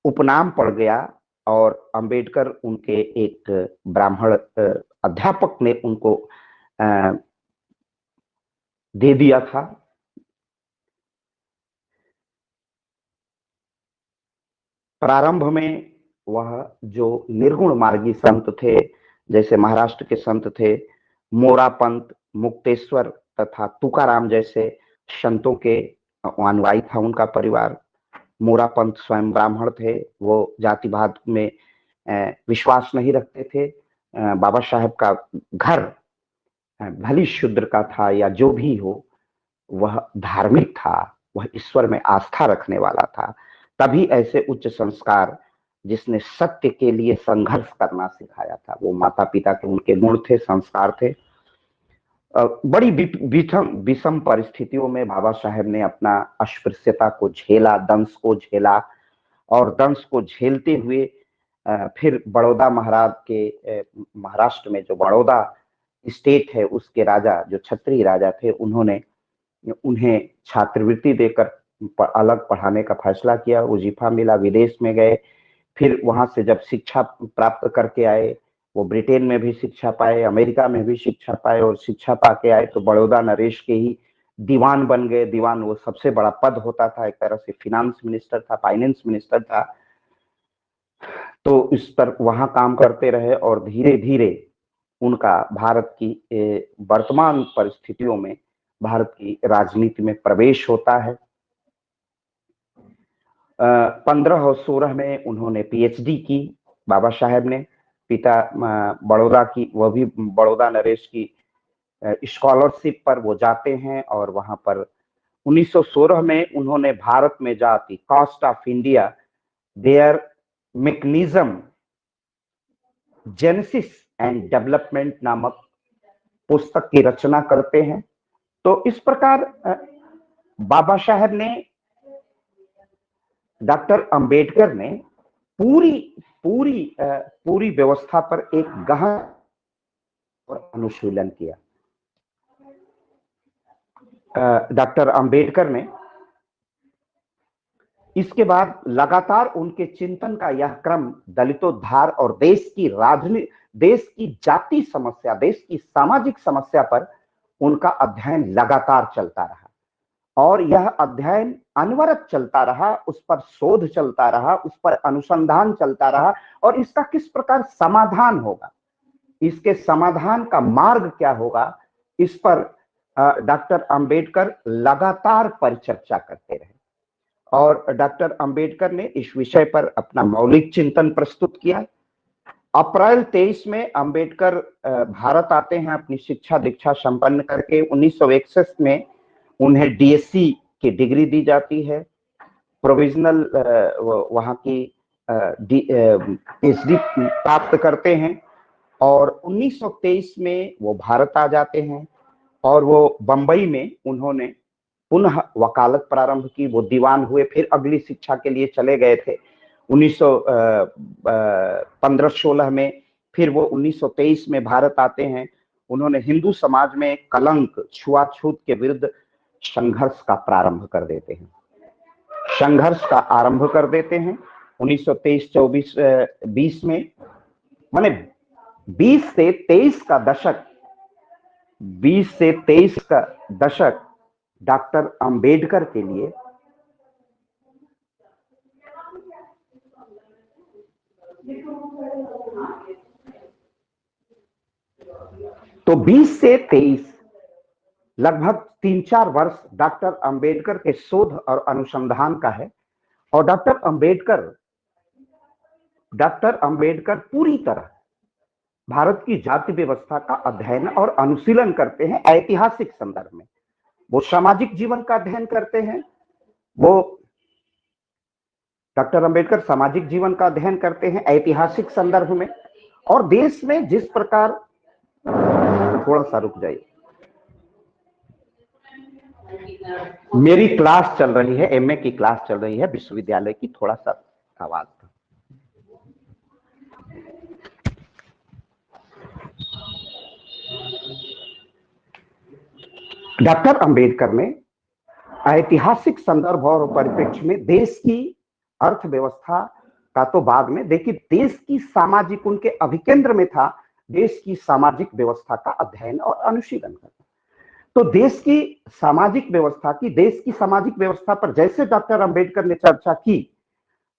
उपनाम पड़ गया, और अंबेडकर उनके एक ब्राह्मण अध्यापक ने उनको दे दिया था। प्रारंभ में वह जो निर्गुण मार्गी संत थे, जैसे महाराष्ट्र के संत थे मोरापंत, मुक्तेश्वर तथा तुकाराम जैसे संतों के अनुयायी था उनका परिवार। मोरापंत स्वयं ब्राह्मण थे, वो जातिवाद में विश्वास नहीं रखते थे। बाबा साहेब का घर भली शूद्र का था या जो भी हो, वह धार्मिक था, वह ईश्वर में आस्था रखने वाला था। तभी ऐसे उच्च संस्कार, जिसने सत्य के लिए संघर्ष करना सिखाया था, वो माता पिता के उनके गुण थे, संस्कार थे। बड़ी विषम परिस्थितियों में बाबा साहेब ने अपना अस्पृश्यता को झेला, दंश को झेला, और दंश को झेलते हुए फिर बड़ौदा महाराज के महाराष्ट्र में जो बड़ौदा स्टेट है उसके राजा, जो क्षत्रिय राजा थे, उन्होंने उन्हें छात्रवृत्ति देकर अलग पढ़ाने का फैसला किया। वजीफा मिला, विदेश में गए, फिर वहां से जब शिक्षा प्राप्त करके आए, वो ब्रिटेन में भी शिक्षा पाए, अमेरिका में भी शिक्षा पाए, और शिक्षा पाके आए तो बड़ौदा नरेश के ही दीवान बन गए। दीवान वो सबसे बड़ा पद होता था, एक तरह से फिनांस मिनिस्टर था, फाइनेंस मिनिस्टर था। तो इस पर वहां काम करते रहे, और धीरे धीरे उनका भारत की वर्तमान परिस्थितियों में भारत की राजनीति में प्रवेश होता है। 15 और 16 में उन्होंने पीएचडी की बाबा साहेब ने। पिता बड़ौदा की, वह भी बड़ौदा नरेश की स्कॉलरशिप पर वो जाते हैं, और वहां पर 1916 में उन्होंने भारत में जाति cost of India there mechanism genesis and development नामक पुस्तक की रचना करते हैं। तो इस प्रकार बाबा साहेब ने, डॉक्टर अंबेडकर ने पूरी पूरी पूरी व्यवस्था पर एक गहन अनुशीलन किया। डॉक्टर अंबेडकर ने इसके बाद लगातार उनके चिंतन का यह क्रम दलितोद्धार और देश की राजनीति, देश की जाति समस्या, देश की सामाजिक समस्या पर उनका अध्ययन लगातार चलता रहा, और यह अध्ययन अनवरत चलता रहा, उस पर शोध चलता रहा, उस पर अनुसंधान चलता रहा, और इसका किस प्रकार समाधान होगा, इसके समाधान का मार्ग क्या होगा, इस पर डॉक्टर अंबेडकर लगातार परिचर्चा करते रहे। और डॉक्टर अंबेडकर ने इस विषय पर अपना मौलिक चिंतन प्रस्तुत किया। अप्रैल 23 में अंबेडकर भारत आते हैं अपनी शिक्षा दीक्षा संपन्न करके। 1961 में उन्हें डीएससी की डिग्री दी जाती है, प्रोविजनल वहां की पीएचडी प्राप्त करते हैं और 1923 में वो भारत आ जाते हैं और वो बंबई में उन्होंने पुनः वकालत प्रारंभ की। वो दीवान हुए, फिर अगली शिक्षा के लिए चले गए थे 1915-16 में। फिर वो 1923 में भारत आते हैं। उन्होंने हिंदू समाज में कलंक, छुआछूत के विरुद्ध संघर्ष का प्रारंभ कर देते हैं, संघर्ष का आरंभ कर देते हैं 1923-24-20 में। माने 20 से 23 का दशक, 20 से 23 का दशक डॉक्टर अंबेडकर के लिए तो 20 से 23 लगभग 3-4 वर्ष डॉक्टर अंबेडकर के शोध और अनुसंधान का है। और डॉक्टर अंबेडकर पूरी तरह भारत की जाति व्यवस्था का अध्ययन और अनुशीलन करते हैं ऐतिहासिक संदर्भ में। वो सामाजिक जीवन का अध्ययन करते हैं, वो डॉक्टर अंबेडकर सामाजिक जीवन का अध्ययन करते हैं ऐतिहासिक संदर्भ में। और देश में जिस प्रकार, थोड़ा सा रुक जाइए, मेरी क्लास चल रही है, एमए की क्लास चल रही है विश्वविद्यालय की, थोड़ा सा आवाज। डॉक्टर अंबेडकर ने ऐतिहासिक संदर्भ और परिप्रेक्ष्य में देश की अर्थव्यवस्था का तो बाद में, देखिए देश की सामाजिक, उनके अभिकेंद्र में था देश की सामाजिक व्यवस्था का अध्ययन और अनुशीलन करना। तो देश की सामाजिक व्यवस्था पर जैसे डॉक्टर अंबेडकर ने चर्चा की,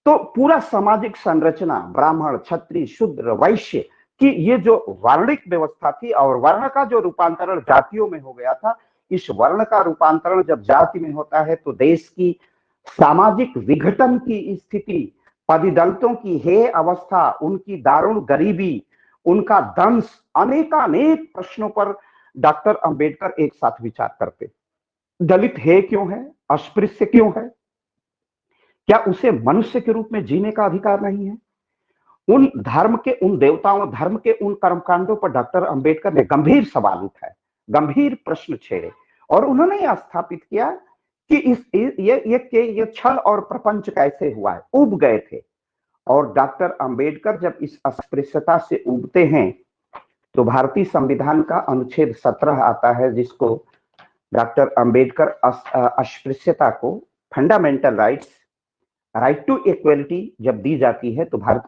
तो पूरा सामाजिक संरचना, ब्राह्मण, क्षत्रिय, शूद्र, वैश्य की ये जो वर्णिक व्यवस्था थी और वर्ण का जो रूपांतरण जातियों में हो गया था, इस वर्ण का रूपांतरण जब जाति में होता है तो देश की सामाजिक विघटन की स्थिति, पददलितों की हेय अवस्था, उनकी दारुण गरीबी, उनका दंश, अनेकानेक प्रश्नों पर डॉक्टर अंबेडकर एक साथ विचार करते। दलित है क्यों है, अस्पृश्य क्यों है, क्या उसे मनुष्य के रूप में जीने का अधिकार नहीं है? उन धर्म के, उन देवताओं, धर्म के उन कर्मकांडों पर डॉक्टर अंबेडकर ने गंभीर सवाल उठाए, गंभीर प्रश्न छेड़े और उन्होंने यह स्थापित किया कि ये छल और प्रपंच कैसे हुआ है, उब गए थे। और डॉक्टर अंबेडकर जब इस अस्पृश्यता से उबते हैं तो भारतीय संविधान का अनुच्छेद 17 आता है, जिसको डॉक्टर अंबेडकर अस्पृश्यता को fundamental rights, right to equality जब दी जाती है तो भारत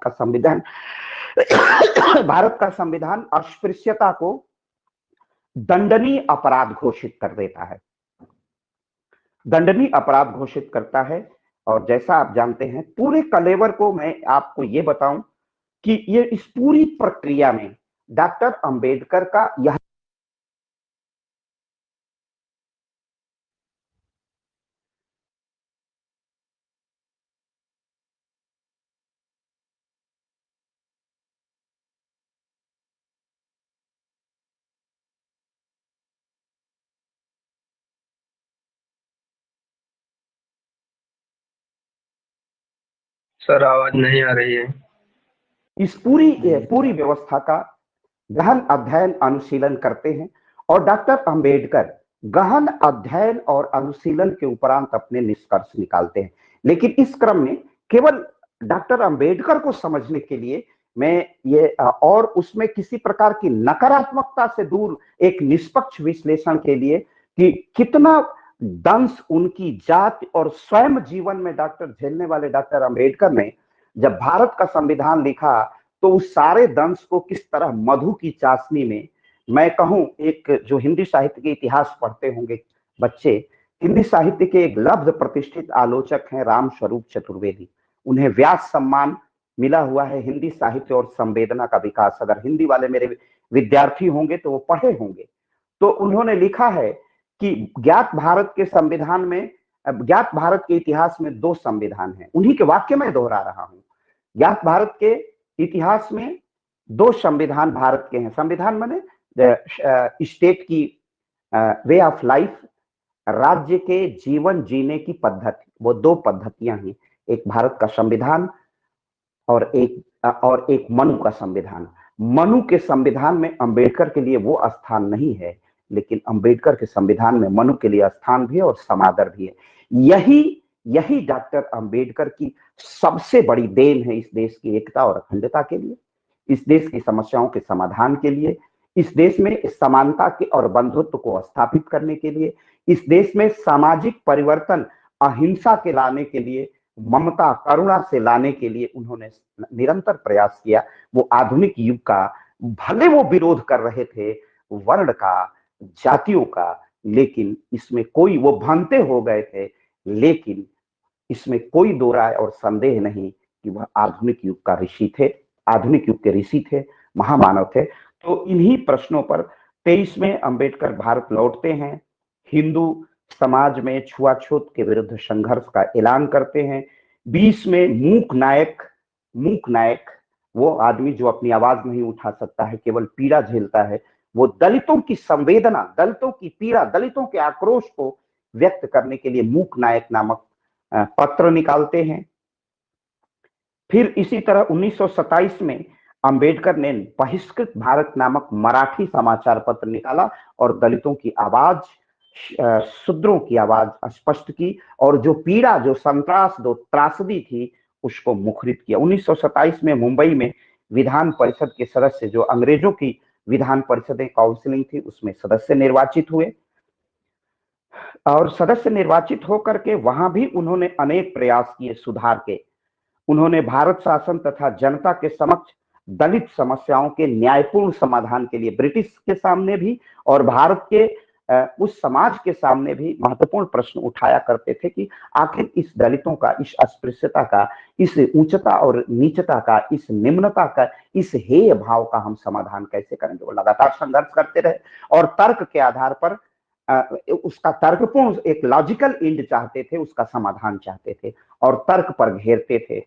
का संविधान अस्पृश्यता को दंडनीय अपराध घोषित कर देता है, दंडनीय अपराध घोषित करता है। और जैसा आप जानते हैं, पूरे कलेवर को मैं आपको ये बताऊं कि ये इस पूरी प्रक्रिया में डॉक्टर अंबेडकर का यह सर आवाज नहीं आ रही है। इस पूरी व्यवस्था का गहन अध्ययन अनुशीलन करते हैं और डॉक्टर अंबेडकर गहन अध्ययन और अनुशीलन के उपरांत अपने निष्कर्ष निकालते हैं। लेकिन इस क्रम में केवल डॉक्टर अंबेडकर को समझने के लिए मैं ये और उसमें किसी प्रकार की नकारात्मकता से दूर एक निष्पक्ष विश्लेषण के लिए कि कितना दंश उनकी जाति और स्वयं जीवन में डॉक्टर झेलने वाले डॉक्टर अंबेडकर ने जब भारत का संविधान लिखा तो उस सारे दंश को किस तरह मधु की चाशनी में, मैं कहूं, एक जो हिंदी साहित्य के इतिहास पढ़ते होंगे बच्चे, हिंदी साहित्य के एक लब्ध प्रतिष्ठित आलोचक हैं राम स्वरूप चतुर्वेदी, उन्हें व्यास सम्मान मिला हुआ है हिंदी साहित्य और संवेदना का विकास। अगर हिंदी वाले मेरे विद्यार्थी होंगे तो वो पढ़े होंगे। तो उन्होंने लिखा है कि ज्ञात भारत के संविधान में, ज्ञात भारत के इतिहास में 2 संविधान हैं। उन्हीं के वाक्य में दोहरा रहा हूं। ज्ञात भारत के इतिहास में दो संविधान भारत के हैं। संविधान माने स्टेट की वे ऑफ लाइफ, राज्य के जीवन जीने की पद्धति, वो दो पद्धतियां हैं। एक भारत का संविधान और एक मनु का संविधान। मनु के संविधान में अंबेडकर के लिए वो स्थान नहीं है, लेकिन अंबेडकर के संविधान में मनु के लिए स्थान भी है और समादर भी है। यही यही डॉक्टर अंबेडकर की सबसे बड़ी देन है इस देश की एकता और अखंडता के लिए, इस देश की समस्याओं के समाधान के लिए, इस देश में समानता के और बंधुत्व को स्थापित करने के लिए, इस देश में सामाजिक परिवर्तन अहिंसा के लाने के लिए, ममता करुणा से लाने के लिए उन्होंने निरंतर प्रयास किया। वो आधुनिक युग का, भले वो विरोध कर रहे थे वर्ण का, जातियों का, लेकिन इसमें कोई, वो भ्रांते हो गए थे, लेकिन इसमें कोई दो राय और संदेह नहीं कि वह आधुनिक युग का ऋषि थे, आधुनिक युग के ऋषि थे, महामानव थे। तो इन्हीं प्रश्नों पर 23 में अंबेडकर भारत लौटते हैं, हिंदू समाज में छुआछूत के विरुद्ध संघर्ष का ऐलान करते हैं। 20 में मूक नायक वो आदमी जो अपनी आवाज नहीं उठा सकता है, केवल पीड़ा झेलता है, वो दलितों की संवेदना, दलितों की पीड़ा, दलितों के आक्रोश को व्यक्त करने के लिए मूक नायक नामक पत्र निकालते हैं। फिर इसी तरह 1927 में अंबेडकर ने बहिष्कृत भारत नामक मराठी समाचार पत्र निकाला और दलितों की आवाज, शूद्रों की आवाज स्पष्ट की, और जो पीड़ा, जो संत्रास, जो त्रासदी थी, उसको मुखरित किया। 1927 में मुंबई में विधान परिषद के सदस्य, जो अंग्रेजों की विधान परिषदें काउंसिलिंग थी, उसमें सदस्य निर्वाचित हुए, और सदस्य निर्वाचित होकर के वहां भी उन्होंने अनेक प्रयास किए सुधार के। उन्होंने भारत शासन तथा जनता के समक्ष दलित समस्याओं के न्यायपूर्ण समाधान के लिए ब्रिटिश के सामने भी और भारत के उस समाज के सामने भी महत्वपूर्ण प्रश्न उठाया करते थे कि आखिर इस दलितों का, इस अस्पृश्यता का, इस उच्चता और नीचता का, इस निम्नता का, इस हेय भाव का हम समाधान कैसे करेंगे। वो लगातार संघर्ष करते रहे और तर्क के आधार पर उसका तर्कपूर्ण एक लॉजिकल एंड चाहते थे, उसका समाधान चाहते थे और तर्क पर घेरते थे,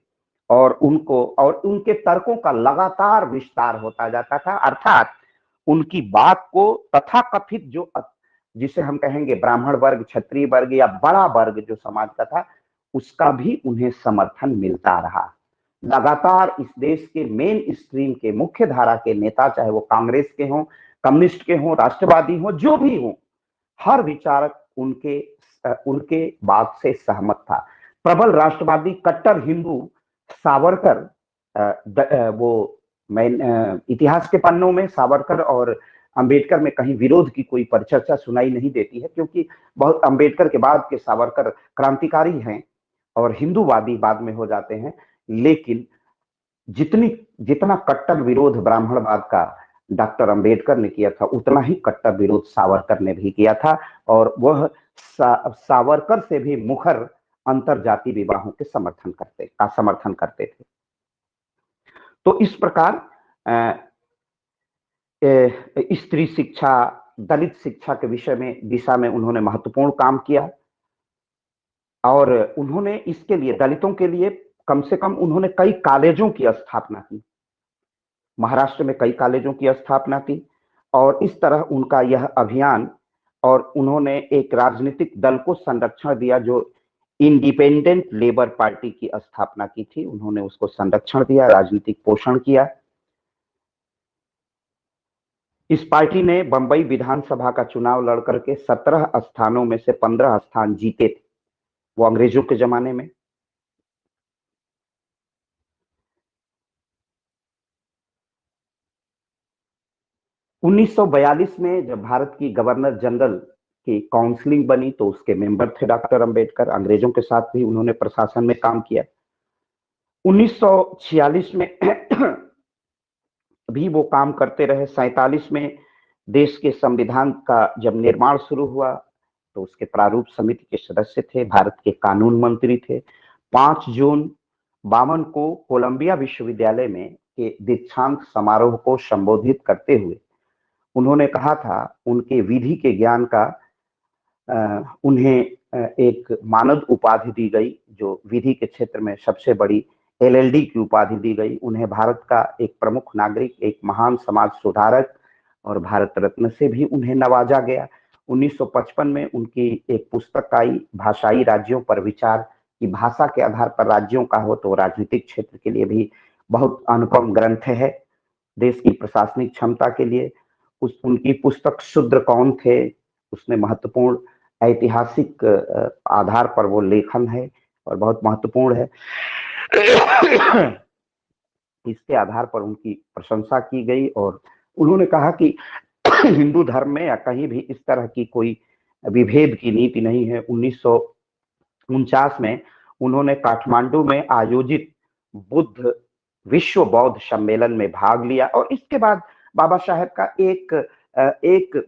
और उनके तर्कों का लगातार विस्तार होता जाता था। अर्थात उनकी बात को तथाकथित जो, जिसे हम कहेंगे ब्राह्मण वर्ग, क्षत्रिय वर्ग या बड़ा वर्ग जो समाज का था, उसका भी उन्हें समर्थन मिलता रहा। लगातार इस देश के मेन स्ट्रीम के, मुख्य धारा के नेता, चाहे वो कांग्रेस के हों, कम्युनिस्ट के हों, राष्ट्रवादी हों, जो भी हों, हर विचारक उनके बात से सहमत था। प्रबल राष्ट्रवादी कट्टर हिंदू सावरकर, इतिहास के पन्नों में सावरकर और अंबेडकर में कहीं विरोध की कोई परिचर्चा सुनाई नहीं देती है, क्योंकि बहुत अंबेडकर के बाद के सावरकर क्रांतिकारी हैं और हिंदूवादी बाद में हो जाते हैं। लेकिन जितना कट्टर विरोध ब्राह्मणवाद का डॉक्टर अंबेडकर ने किया था, उतना ही कट्टर विरोध सावरकर ने भी किया था, और वह सावरकर से भी मुखर अंतरजातीय विवाहों के समर्थन करते थे। तो इस प्रकार स्त्री शिक्षा, दलित शिक्षा के विषय में, दिशा में उन्होंने महत्वपूर्ण काम किया, और उन्होंने इसके लिए, दलितों के लिए कम से कम उन्होंने कई कॉलेजों की स्थापना की, महाराष्ट्र में कई कॉलेजों की स्थापना की, और इस तरह उनका यह अभियान, और उन्होंने एक राजनीतिक दल को संरक्षण दिया जो इंडिपेंडेंट लेबर पार्टी की स्थापना की थी, उन्होंने उसको संरक्षण दिया, राजनीतिक पोषण किया। इस पार्टी ने बंबई विधानसभा का चुनाव लड़कर के 17 स्थानों में से 15 स्थान जीते थे, वो अंग्रेजों के जमाने में। उन्नीस में जब भारत की गवर्नर जनरल की काउंसलिंग बनी, तो उसके मेंबर थे डॉक्टर अंबेडकर। अंग्रेजों के साथ भी उन्होंने प्रशासन में काम किया। 1946 में भी वो काम करते रहे। 47 में देश के संविधान का जब निर्माण शुरू हुआ, तो उसके प्रारूप समिति के सदस्य थे, भारत के कानून मंत्री थे। 5 जून 52 को कोलंबिया विश्वविद्यालय में के दीक्षांत समारोह को संबोधित करते हुए उन्होंने कहा था, उनके विधि के ज्ञान का उन्हें एक मानद उपाधि दी गई, जो विधि के क्षेत्र में सबसे बड़ी LLD की उपाधि दी गई। उन्हें भारत का एक प्रमुख नागरिक, एक महान समाज सुधारक और भारत रत्न से भी उन्हें नवाजा गया। 1955 में उनकी एक पुस्तक आई, भाषाई राज्यों पर विचार, कि भाषा के आधार पर राज्यों का हो तो राजनीतिक क्षेत्र के लिए भी बहुत अनुपम ग्रंथ है, देश की प्रशासनिक क्षमता के लिए। उनकी पुस्तक शूद्र कौन थे, उसमें महत्वपूर्ण ऐतिहासिक आधार पर वो लेखन है और बहुत महत्वपूर्ण है। इसके आधार पर उनकी प्रशंसा की गई और उन्होंने कहा कि हिंदू धर्म में या कहीं भी इस तरह की कोई विभेद की नीति नहीं है। 1949 में उन्होंने काठमांडू में आयोजित बुद्ध विश्व बौद्ध सम्मेलन में भाग लिया और इसके बाद बाबा साहेब का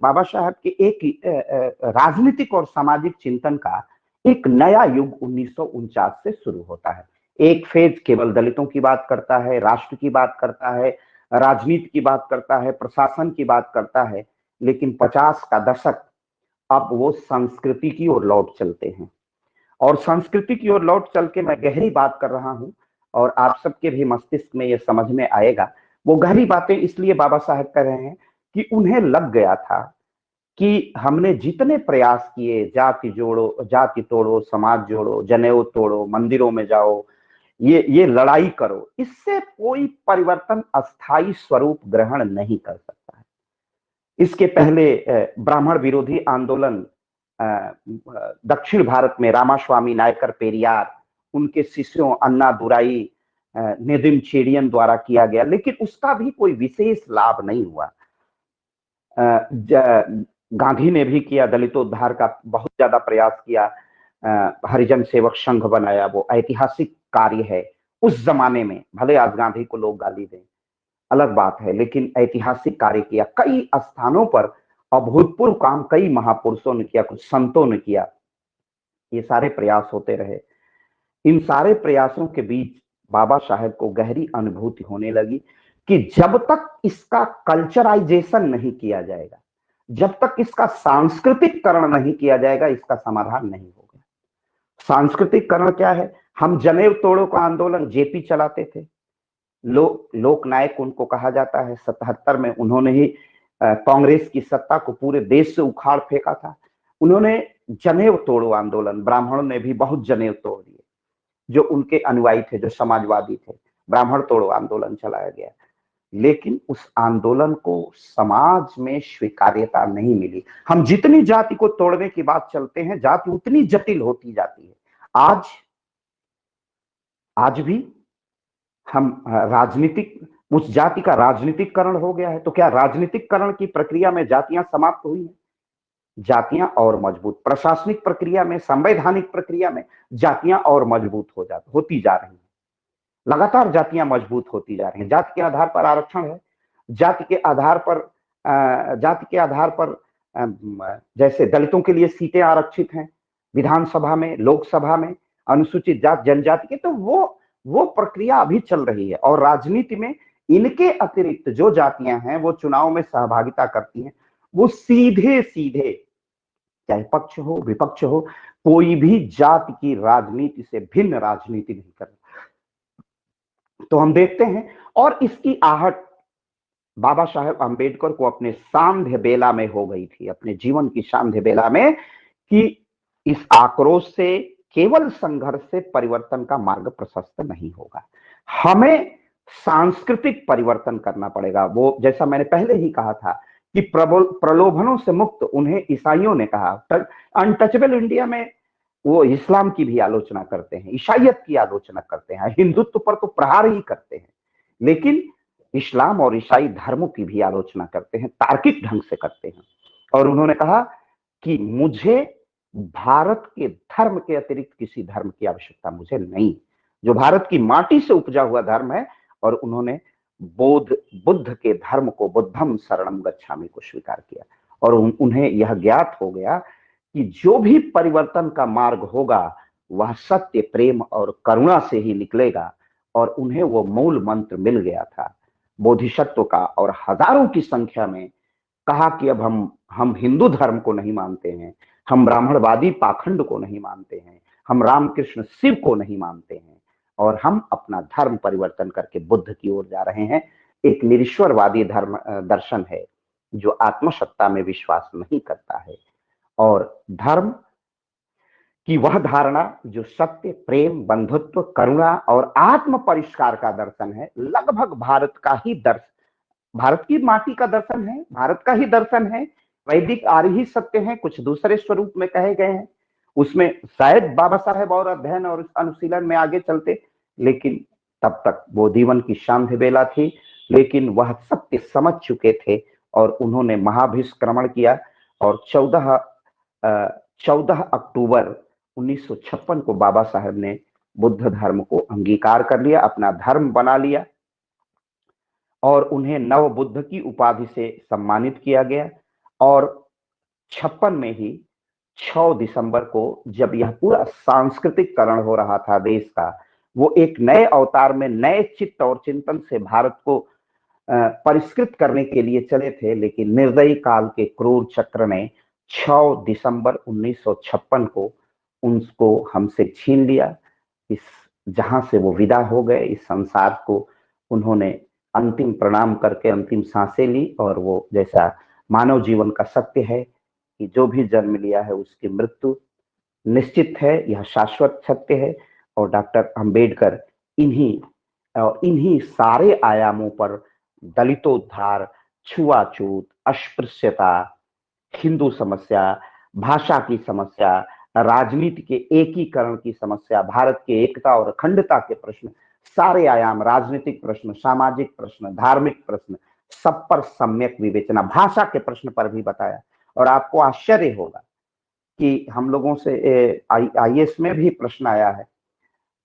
बाबा साहेब के एक राजनीतिक और सामाजिक चिंतन का एक नया युग 1949 से शुरू होता है। एक फेज केवल दलितों की बात करता है, राष्ट्र की बात करता है, राजनीति की बात करता है, प्रशासन की बात करता है, लेकिन 50 का दशक अब वो संस्कृति की ओर लौट चलते हैं। और संस्कृति की ओर लौट चल के मैं गहरी बात कर रहा हूं और आप सबके भी मस्तिष्क में ये समझ में आएगा। वो गहरी बातें इसलिए बाबा साहेब कर रहे हैं कि उन्हें लग गया था कि हमने जितने प्रयास किए, जाति जोड़ो, जाति तोड़ो, समाज जोड़ो, जनेऊ तोड़ो, मंदिरों में जाओ, ये लड़ाई करो, इससे कोई परिवर्तन अस्थाई स्वरूप ग्रहण नहीं कर सकता है। इसके पहले ब्राह्मण विरोधी आंदोलन दक्षिण भारत में रामास्वामी नायकर पेरियार, उनके शिष्यों अन्ना दुराई, नेदुम चेडियन द्वारा किया गया, लेकिन उसका भी कोई विशेष लाभ नहीं हुआ। गांधी ने भी किया, दलितोद्धार का बहुत ज्यादा प्रयास किया, हरिजन सेवक संघ बनाया, वो ऐतिहासिक कार्य है उस जमाने में। भले आज गांधी को लोग गाली दें, अलग बात है, लेकिन ऐतिहासिक कार्य किया। कई स्थानों पर अभूतपूर्व काम कई महापुरुषों ने किया, कुछ संतों ने किया। ये सारे प्रयास होते रहे। इन सारे प्रयासों के बीच बाबा साहेब को गहरी अनुभूति होने लगी कि जब तक इसका कल्चराइजेशन नहीं किया जाएगा, जब तक इसका सांस्कृतिककरण नहीं किया जाएगा, इसका समाधान नहीं होगा। सांस्कृतिककरण क्या है? हम जनेऊ तोड़ो का आंदोलन जेपी चलाते थे, लोक नायक उनको कहा जाता है। 77 में उन्होंने ही कांग्रेस की सत्ता को पूरे देश से उखाड़ फेंका था। उन्होंने जनेऊ तोड़ो आंदोलन, ब्राह्मणों ने भी बहुत जनेऊ तोड़ दिए, जो उनके अनुयायी थे, जो समाजवादी थे। ब्राह्मण तोड़ो आंदोलन चलाया गया, लेकिन उस आंदोलन को समाज में स्वीकार्यता नहीं मिली। हम जितनी जाति को तोड़ने की बात चलते हैं, जाति उतनी जटिल होती जाती है। आज भी हम राजनीतिक, उस जाति का राजनीतिकरण हो गया है। तो क्या राजनीतिकरण की प्रक्रिया में जातियां समाप्त हुई हैं? जातियां और मजबूत, प्रशासनिक प्रक्रिया में, संवैधानिक प्रक्रिया में जातियां और मजबूत होती जा रही हैं। लगातार जातियां मजबूत होती जा रही हैं। जाति के आधार पर आरक्षण है, जाति के आधार पर जैसे दलितों के लिए सीटें आरक्षित हैं विधानसभा में, लोकसभा में, अनुसूचित जाति जनजाति के, तो वो प्रक्रिया अभी चल रही है। और राजनीति में इनके अतिरिक्त जो जातियां हैं वो चुनाव में सहभागिता करती हैं, वो सीधे सीधे, चाहे पक्ष हो विपक्ष हो, कोई भी जाति की राजनीति से भिन्न राजनीति नहीं कर। तो हम देखते हैं, और इसकी आहट बाबा साहेब अंबेडकर को अपने सांध्य बेला में हो गई थी, अपने जीवन की सांध्य बेला में, कि इस आक्रोश से, केवल संघर्ष से परिवर्तन का मार्ग प्रशस्त नहीं होगा। हमें सांस्कृतिक परिवर्तन करना पड़ेगा। वो जैसा मैंने पहले ही कहा था कि प्रलोभनों से मुक्त उन्हें ईसाइयों ने कहा। अनटचेबल इंडिया में वो इस्लाम की भी आलोचना करते हैं, ईसाइयत की आलोचना करते हैं, हिंदुत्व पर तो प्रहार ही करते हैं, लेकिन इस्लाम और ईसाई धर्मों की भी आलोचना करते हैं, तार्किक ढंग से करते हैं। और उन्होंने कहा कि मुझे भारत के धर्म के अतिरिक्त किसी धर्म की आवश्यकता मुझे नहीं, जो भारत की माटी से उपजा हुआ धर्म है। और उन्होंने बुद्ध के धर्म को, बुद्धम शरणम गच्छामि को स्वीकार किया। और उन्हें यह ज्ञात हो गया कि जो भी परिवर्तन का मार्ग होगा वह सत्य, प्रेम और करुणा से ही निकलेगा। और उन्हें वो मूल मंत्र मिल गया था बोधिसत्व का, और हजारों की संख्या में कहा कि अब हम हिंदू धर्म को नहीं मानते हैं, हम ब्राह्मणवादी पाखंड को नहीं मानते हैं, हम रामकृष्ण शिव को नहीं मानते हैं, और हम अपना धर्म परिवर्तन करके बुद्ध की ओर जा रहे हैं। एक निरीश्वरवादी धर्म दर्शन है जो आत्मसत्ता में विश्वास नहीं करता है, और धर्म कि वह धारणा जो सत्य, प्रेम, बंधुत्व, करुणा और आत्म परिष्कार का दर्शन है, लगभग भारत का ही दर्शन, भारत की माटी का दर्शन है, भारत का ही दर्शन है। वैदिक आर्य ही सत्य है, कुछ दूसरे स्वरूप में कहे गए हैं। उसमें शायद बाबा साहेब और अध्ययन और अनुशीलन में आगे चलते, लेकिन तब तक वो जीवन की शांति बेला थी। लेकिन वह सत्य समझ चुके थे और उन्होंने महाभिष्क्रमण किया, और 14 अक्टूबर 1956 को बाबा साहेब ने बुद्ध धर्म को अंगीकार कर लिया, अपना धर्म बना लिया, और उन्हें नव बुद्ध की उपाधि से सम्मानित किया गया। और 56 में ही 6 दिसंबर को जब यह पूरा सांस्कृतिककरण हो रहा था देश का, वो एक नए अवतार में नए चित्त और चिंतन से भारत को परिष्कृत करने के लिए चले थे, लेकिन निर्दयी काल के क्रूर चक्र ने 6 दिसंबर 1956 को उनको हमसे छीन लिया। इस जहां से वो विदा हो गए, इस संसार को उन्होंने अंतिम प्रणाम करके अंतिम सांसें ली, और वो जैसा मानव जीवन का सत्य है कि जो भी जन्म लिया है उसकी मृत्यु निश्चित है, यह शाश्वत सत्य है। और डॉक्टर अंबेडकर इन्हीं सारे आयामों पर दलितोद्धार, छुआछूत, अस्पृश्यता, हिंदू समस्या, भाषा की समस्या, राजनीति के एकीकरण की समस्या, भारत के एकता और अखंडता के प्रश्न, सारे आयाम, राजनीतिक प्रश्न, सामाजिक प्रश्न, धार्मिक प्रश्न, सब पर सम्यक विवेचना, भाषा के प्रश्न पर भी बताया। और आपको आश्चर्य होगा कि हम लोगों से आईएएस में भी प्रश्न आया है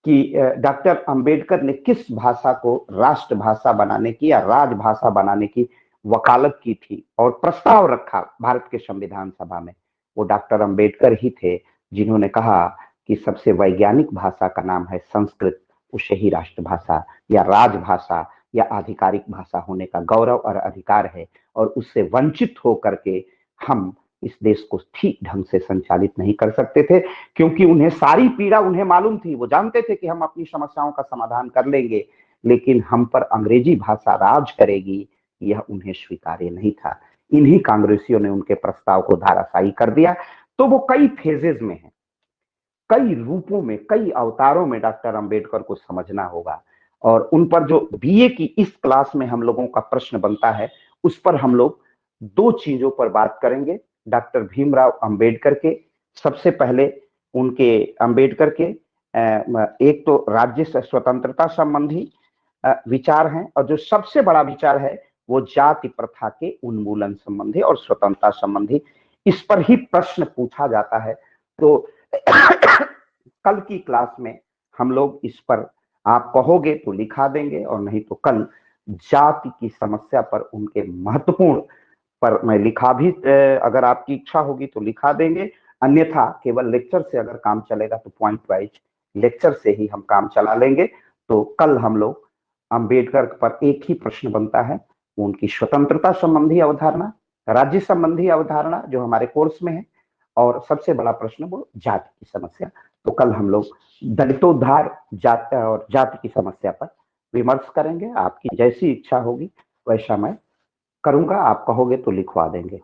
कि डॉक्टर अंबेडकर ने किस भाषा को राष्ट्रभाषा बनाने की या राजभाषा बनाने की वकालत की थी और प्रस्ताव रखा भारत के संविधान सभा में। वो डॉक्टर अंबेडकर ही थे जिन्होंने कहा कि सबसे वैज्ञानिक भाषा का नाम है संस्कृत, उसे ही राष्ट्रभाषा या राजभाषा या आधिकारिक भाषा होने का गौरव और अधिकार है, और उससे वंचित होकर के हम इस देश को ठीक ढंग से संचालित नहीं कर सकते थे, क्योंकि उन्हें सारी पीड़ा उन्हें मालूम थी। वो जानते थे कि हम अपनी समस्याओं का समाधान कर लेंगे, लेकिन हम पर अंग्रेजी भाषा राज करेगी, यह उन्हें स्वीकार्य नहीं था। इन्हीं कांग्रेसियों ने उनके प्रस्ताव को धाराशायी कर दिया। तो वो कई फेजेस में है, कई रूपों में, कई अवतारों में डॉक्टर अंबेडकर को समझना होगा। और उन पर जो बीए की इस क्लास में हम लोगों का प्रश्न बनता है, उस पर हम लोग 2 चीजों पर बात करेंगे। डॉक्टर भीमराव अंबेडकर के, सबसे पहले उनके अंबेडकर के एक तो राज्य स्वतंत्रता संबंधी विचार हैं, और जो सबसे बड़ा विचार है वो जाति प्रथा के उन्मूलन संबंधी और स्वतंत्रता संबंधी। इस पर ही प्रश्न पूछा जाता है। तो कल की क्लास में हम लोग इस पर, आप कहोगे तो लिखा देंगे, और नहीं तो कल जाति की समस्या पर उनके महत्वपूर्ण पर मैं लिखा भी, अगर आपकी इच्छा होगी तो लिखा देंगे, अन्यथा केवल लेक्चर से अगर काम चलेगा तो पॉइंट वाइज लेक्चर से ही हम काम चला लेंगे। तो कल हम लोग अंबेडकर पर एक ही प्रश्न बनता है, उनकी स्वतंत्रता संबंधी अवधारणा, राज्य संबंधी अवधारणा जो हमारे कोर्स में है, और सबसे बड़ा प्रश्न वो जाति की समस्या। तो कल हम लोग दलितोद्धार, जाति और जाति की समस्या पर विमर्श करेंगे। आपकी जैसी इच्छा होगी वैसा मैं करूंगा, आप कहोगे तो लिखवा देंगे।